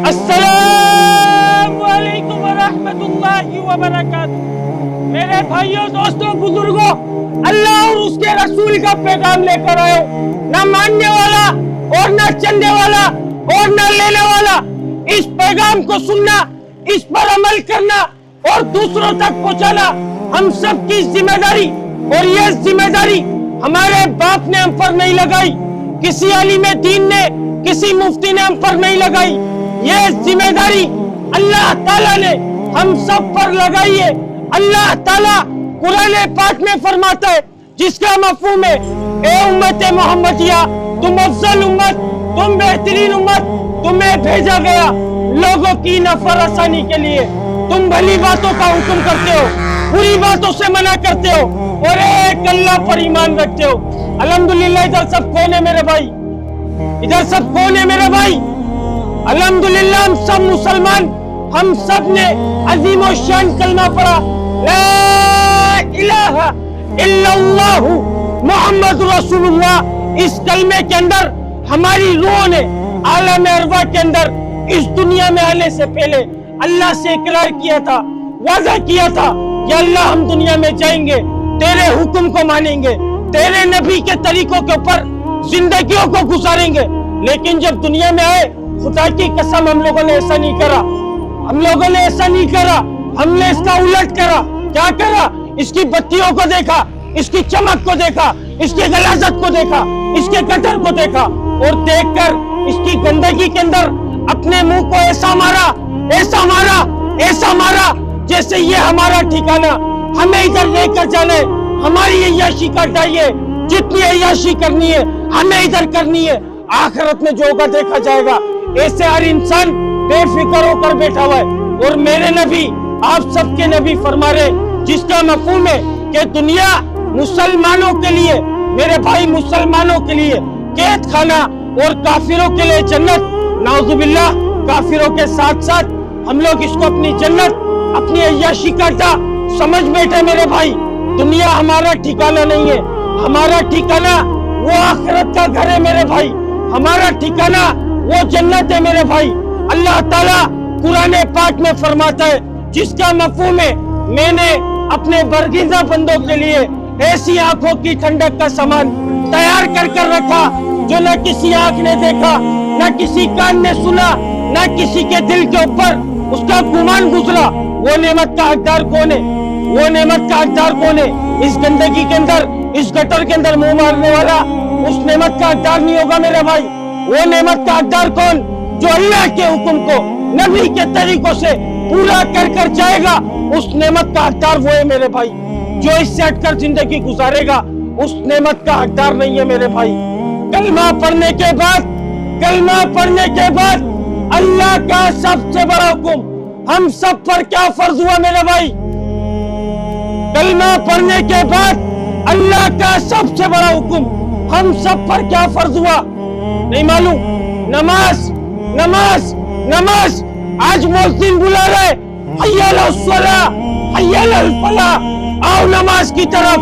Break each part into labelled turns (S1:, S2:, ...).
S1: السلام علیکم ورحمۃ اللہ وبرکاتہ۔ میرے بھائیوں، دوستوں، بزرگوں، اللہ اور اس کے رسول کا پیغام لے کر آئے ہو۔ نہ ماننے والا اور نہ چلنے والا اور نہ لینے والا، اس پیغام کو سننا، اس پر عمل کرنا اور دوسروں تک پہنچانا ہم سب کی ذمہ داری۔ اور یہ ذمہ داری ہمارے باپ نے ہم پر نہیں لگائی، کسی عالم دین نے، کسی مفتی نے ہم پر نہیں لگائی، یہ ذمہ داری اللہ تعالیٰ نے ہم سب پر لگائی ہے۔ اللہ تعالیٰ قرآن پاک میں فرماتا ہے، جس کا مفہوم ہے، اے امت محمدیہ، تم افضل امت، تم بہترین امت، تمہیں بھیجا گیا لوگوں کی نفع رسانی کے لیے۔ تم بھلی باتوں کا حکم کرتے ہو، بری باتوں سے منع کرتے ہو اور ایک اللہ پر ایمان رکھتے ہو۔ الحمدللہ ادھر سب کون ہے میرے بھائی؟ ادھر سب کون ہے میرے بھائی؟ الحمدللہ ہم سب مسلمان، ہم سب نے عظیم و شان کلمہ پڑھا، لا الہ الا اللہ محمد رسول اللہ۔ اس کلمے کے اندر ہماری روح نے عالم ارواح کے اندر اس دنیا میں آنے سے پہلے اللہ سے اقرار کیا تھا، وعدہ کیا تھا کہ اللہ ہم دنیا میں جائیں گے، تیرے حکم کو مانیں گے، تیرے نبی کے طریقوں کے اوپر زندگیوں کو گزاریں گے۔ لیکن جب دنیا میں آئے، خدا کی قسم ہم لوگوں نے ایسا نہیں کرا، ہم لوگوں نے ایسا نہیں کرا، ہم نے اس کا الٹ کرا۔ کیا کرا؟ اس کی بتیوں کو دیکھا، اس کی چمک کو دیکھا، اس کی غلاظت کو دیکھا، اس کے قدر کو دیکھا، اور دیکھ کر اس کی گندگی کے اندر اپنے منہ کو ایسا مارا، ایسا مارا، ایسا مارا جیسے یہ ہمارا ٹھکانہ، ہمیں ادھر لے کر جانا ہے، ہماری عیاشی کا اٹھائیے، جتنی عیاشی کرنی ہے ہمیں ادھر کرنی ہے، آخرت میں جو ہوگا دیکھا جائے گا۔ ایسے ہر انسان بے فکر ہو کر بیٹھا ہوا ہے۔ اور میرے نبی، آپ سب کے نبی فرما رہے، جس کا مفہوم ہے کہ دنیا مسلمانوں کے لیے، میرے بھائی مسلمانوں کے لیے قید خانہ اور کافروں کے لیے جنت۔ نعوذ باللہ، کافروں کے ساتھ ساتھ ہم لوگ اس کو اپنی جنت، اپنی عیاشی کا اڈا سمجھ بیٹھے۔ میرے بھائی، دنیا ہمارا ٹھکانہ نہیں ہے، ہمارا ٹھکانہ وہ آخرت کا گھر ہے میرے بھائی، ہمارا ٹھکانہ وہ جنت ہے میرے بھائی۔ اللہ تعالیٰ قرآن پاک میں فرماتا ہے، جس کا مفہوم ہے، میں نے اپنے برگزیدہ بندوں کے لیے ایسی آنکھوں کی ٹھنڈک کا سامان تیار کر رکھا جو نہ کسی آنکھ نے دیکھا، نہ کسی کان نے سنا، نہ کسی کے دل کے اوپر اس کا گمان گزرا۔ وہ نعمت کا حقدار کون ہے؟ وہ نعمت کا حقدار کون ہے؟ اس گندگی کے اندر، اس گٹر کے اندر منہ مارنے والا اس نعمت کا حقدار نہیں ہوگا میرے بھائی۔ وہ نعمت کا حقدار کون؟ جو اللہ کے حکم کو نبی کے طریقوں سے پورا کر جائے گا، اس نعمت کا حقدار وہ ہے میرے بھائی۔ جو اس سے ہٹ کر زندگی گزارے گا، اس نعمت کا حقدار نہیں ہے میرے بھائی۔ کلمہ پڑھنے کے بعد، کلمہ پڑھنے کے بعد اللہ کا سب سے بڑا حکم ہم سب پر کیا فرض ہوا میرے بھائی؟ کلمہ پڑھنے کے بعد اللہ کا سب سے بڑا حکم ہم سب پر کیا فرض ہوا؟ نہیں معلوم؟ نماز، نماز، نماز۔ آج مؤذن بلا رہے، حی علی الصلاۃ، حی علی الفلاح، آؤ نماز کی طرف،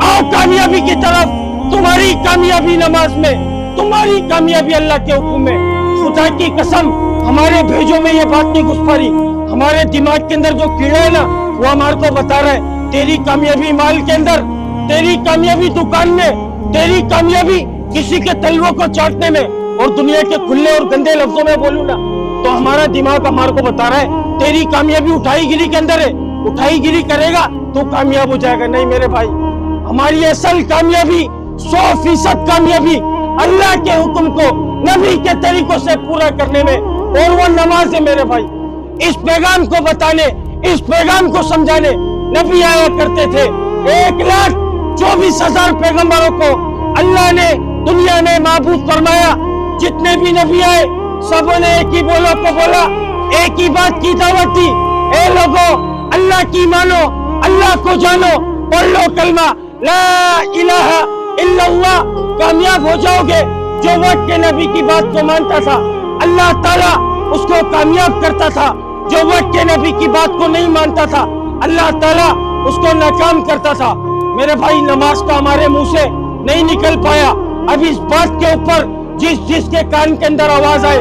S1: آؤ کامیابی کی طرف۔ تمہاری کامیابی نماز میں، تمہاری کامیابی اللہ کے حکم میں۔ خدا کی قسم ہمارے بھیجوں میں یہ بات نہیں گھس پا رہی، ہمارے دماغ کے اندر جو کیڑا ہے نا، وہ ہمارے کو بتا رہا ہے، تیری کامیابی مال کے اندر، تیری کامیابی دکان میں، تیری کامیابی کسی کے تلووں کو چاٹنے میں، اور دنیا کے کھلے اور گندے لفظوں میں بولوں نا تو ہمارا دماغ ہمارے کو بتا رہا ہے تیری کامیابی اٹھائی گیری کے اندر ہے، اٹھائی گیری کرے گا تو کامیاب ہو جائے گا۔ نہیں میرے بھائی، ہماری اصل کامیابی، 100% کامیابی اللہ کے حکم کو نبی کے طریقوں سے پورا کرنے میں، اور وہ نماز ہے میرے بھائی۔ اس پیغام کو بتانے، اس پیغام کو سمجھانے نبی آیا کرتے تھے۔ 1,24,000 پیغمبروں کو اللہ نے دنیا میں معبود فرمایا۔ جتنے بھی نبی آئے سبوں نے ایک ہی بولا کو بولا، ایک ہی بات کی دعوت دی، اے لوگو اللہ کی مانو، اللہ کو جانو، پڑھ لو کلمہ لا الہ الا اللہ، کامیاب ہو جاؤ گے۔ جو وقت کے نبی کی بات کو مانتا تھا، اللہ تعالیٰ اس کو کامیاب کرتا تھا۔ جو وقت کے نبی کی بات کو نہیں مانتا تھا، اللہ تعالیٰ اس کو ناکام کرتا تھا۔ میرے بھائی، نماز کا ہمارے منہ سے نہیں نکل پایا۔ اب اس بات کے اوپر جس کے کان کے اندر آواز آئے،